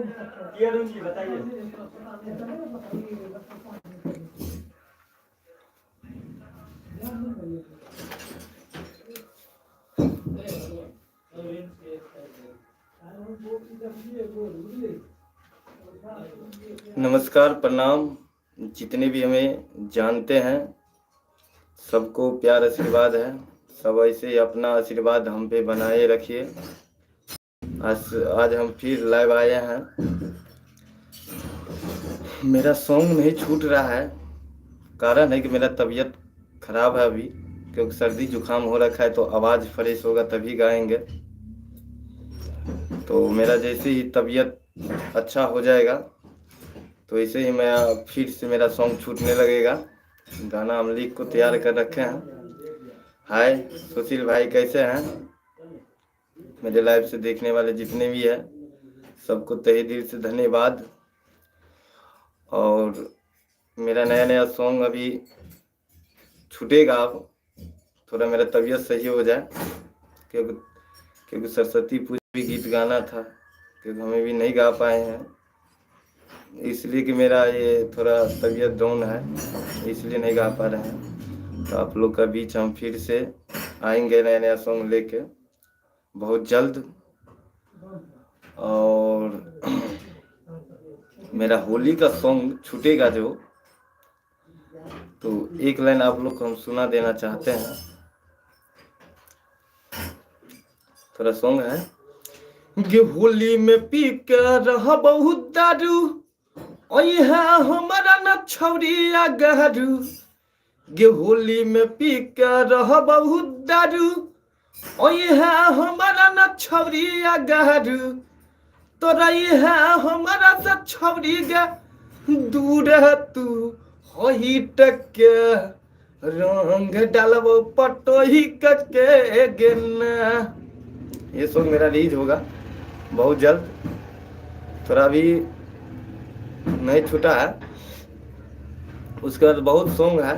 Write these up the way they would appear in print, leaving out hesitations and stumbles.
उनकी बताइए। नमस्कार, प्रणाम। जितने भी हमें जानते हैं सबको प्यार आशीर्वाद है। सब ऐसे ही अपना आशीर्वाद हम पे बनाए रखिए। आज हम फिर लाइव आए हैं। मेरा सॉन्ग नहीं छूट रहा है, कारण है कि मेरा तबीयत खराब है अभी, क्योंकि सर्दी जुकाम हो रखा है, तो आवाज़ फ्रेश होगा तभी गाएंगे। तो मेरा जैसे ही तबीयत अच्छा हो जाएगा तो ऐसे ही मैं फिर से मेरा सॉन्ग छूटने लगेगा। गाना हम लिख को तैयार कर रखे हैं। हाय सुशील भाई, कैसे हैं? मेरे लाइव से देखने वाले जितने भी हैं सबको तहे दिल से धन्यवाद। और मेरा नया सॉन्ग अभी छूटेगा, अब थोड़ा मेरा तबीयत सही हो जाए, क्योंकि सरस्वती पूजा भी गीत गाना था, क्योंकि हमें भी नहीं गा पाए हैं, इसलिए कि मेरा ये थोड़ा तबीयत डाउन है, इसलिए नहीं गा पा रहे हैं। तो आप लोग का बीच हम फिर से आएंगे नया सॉन्ग लेके बहुत जल्द। और मेरा होली का सॉन्ग छूटेगा जो, तो एक लाइन आप लोग को हम सुना देना चाहते हैं। थोड़ा सॉन्ग है। गे होली में पी के रह बहुत दारू, हमारा न छौरिया गहरू। गे होली में पी के रह बहुत दारू, हमारा न छौरिया गहरू। तोरा है हमारा से छौरी गे दूर है तू होही टके रंग डालबो पटोही के गेना। ये सॉन्ग मेरा रिलीज होगा बहुत जल्द, थोड़ा भी नहीं छूटा है। उसके बाद बहुत सॉन्ग है,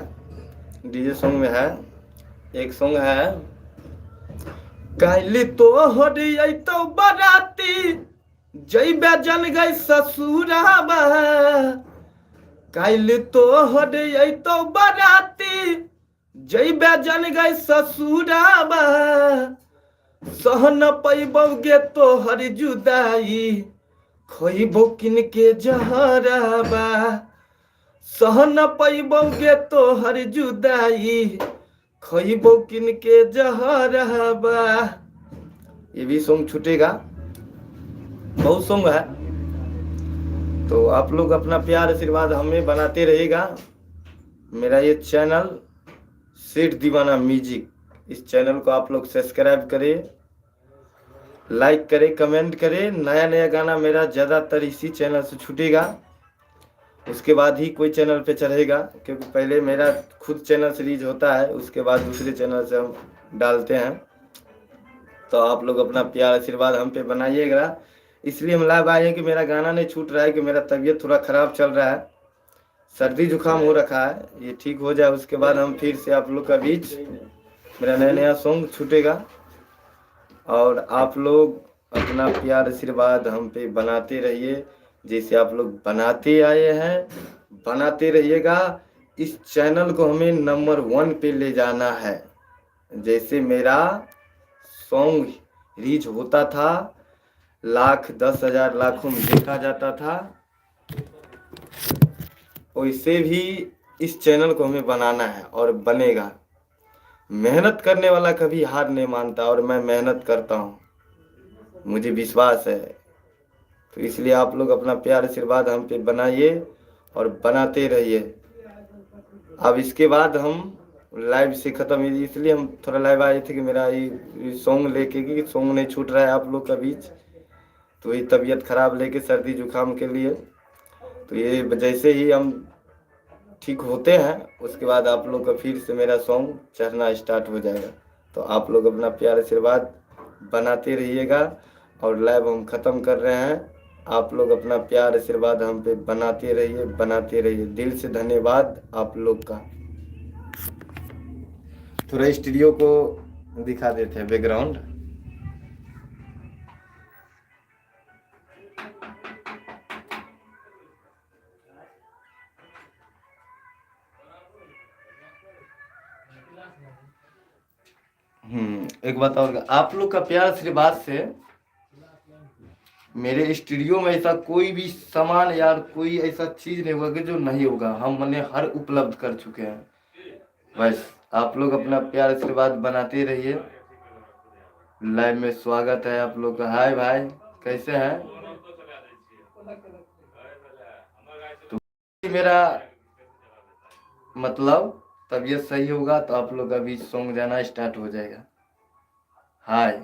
डीजे सॉन्ग में है। एक सॉन्ग है, काली तो हरियै तो बराती जैबे जन गई ससुराबा। काली तो हरियै तो बराती जैबे जन गई ससुराबा। सहन पैबौ गे तोहर जुदाई खइबौ किन के जहराबा। सहन पैबौ गे तोहर जुदाई खइबौ किन के जहराबा। ये भी सॉन्ग छूटेगा, बहुत सॉन्ग है। तो आप लोग अपना प्यार आशीर्वाद हमें बनाते रहिएगा। मेरा ये चैनल सेठ दीवाना म्यूजिक, इस चैनल को आप लोग सब्सक्राइब करें, लाइक करें, कमेंट करें। नया गाना मेरा ज़्यादातर इसी चैनल से छूटेगा, उसके बाद ही कोई चैनल पे चढ़ेगा, क्योंकि पहले मेरा खुद चैनल से रिलीज होता है, उसके बाद दूसरे चैनल से हम डालते हैं। तो आप लोग अपना प्यार आशीर्वाद हम पे बनाइएगा। इसलिए हम लाइव आए हैं कि मेरा गाना नहीं छूट रहा है, कि मेरा तबीयत थोड़ा ख़राब चल रहा है, सर्दी जुकाम हो रखा है। ये ठीक हो जाए उसके बाद हम फिर से आप लोग का बीच मेरा नया सॉन्ग छूटेगा। और आप लोग अपना प्यार आशीर्वाद हम पे बनाते रहिए, जैसे आप लोग बनाते आए हैं, बनाते रहिएगा। इस चैनल को हमें नंबर 1 पे ले जाना है। जैसे मेरा सॉन्ग रीच होता था, लाख 10,000 लाखों में देखा जाता था, वैसे भी इस चैनल को हमें बनाना है और बनेगा। मेहनत करने वाला कभी हार नहीं मानता, और मैं मेहनत करता हूँ, मुझे विश्वास है। तो इसलिए आप लोग अपना प्यार आशीर्वाद हम पे बनाइए और बनाते रहिए। अब इसके बाद हम लाइव से ख़त्म, इसलिए हम थोड़ा लाइव आए थे कि मेरा ये सॉन्ग लेके, कि सॉन्ग नहीं छूट रहा है आप लोग का बीच, तो ये तबीयत ख़राब लेके सर्दी जुकाम के लिए। तो ये जैसे ही हम ठीक होते हैं उसके बाद आप लोग का फिर से मेरा सॉन्ग चढ़ना स्टार्ट हो जाएगा। तो आप लोग अपना प्यार आशीर्वाद बनाते रहिएगा। और लाइव हम ख़त्म कर रहे हैं। आप लोग अपना प्यार आशीर्वाद हम पे बनाते रहिए, बनाते रहिए। दिल से धन्यवाद आप लोग का। थोड़ा स्टूडियो को दिखा देते हैं बैकग्राउंड। एक बात और, आप लोग का प्यार आशीर्वाद से मेरे स्टूडियो में ऐसा कोई भी सामान या कोई ऐसा चीज नहीं होगा कि जो नहीं होगा, हम मैंने हर उपलब्ध कर चुके हैं। बस आप लोग अपना प्यार आशीर्वाद बनाते रहिए। लाइव में स्वागत है आप लोग का। हाय भाई, कैसे हैं? तो मेरा मतलब तबीयत सही होगा तो आप लोग अभी सॉन्ग जाना स्टार्ट हो जाएगा। हाय।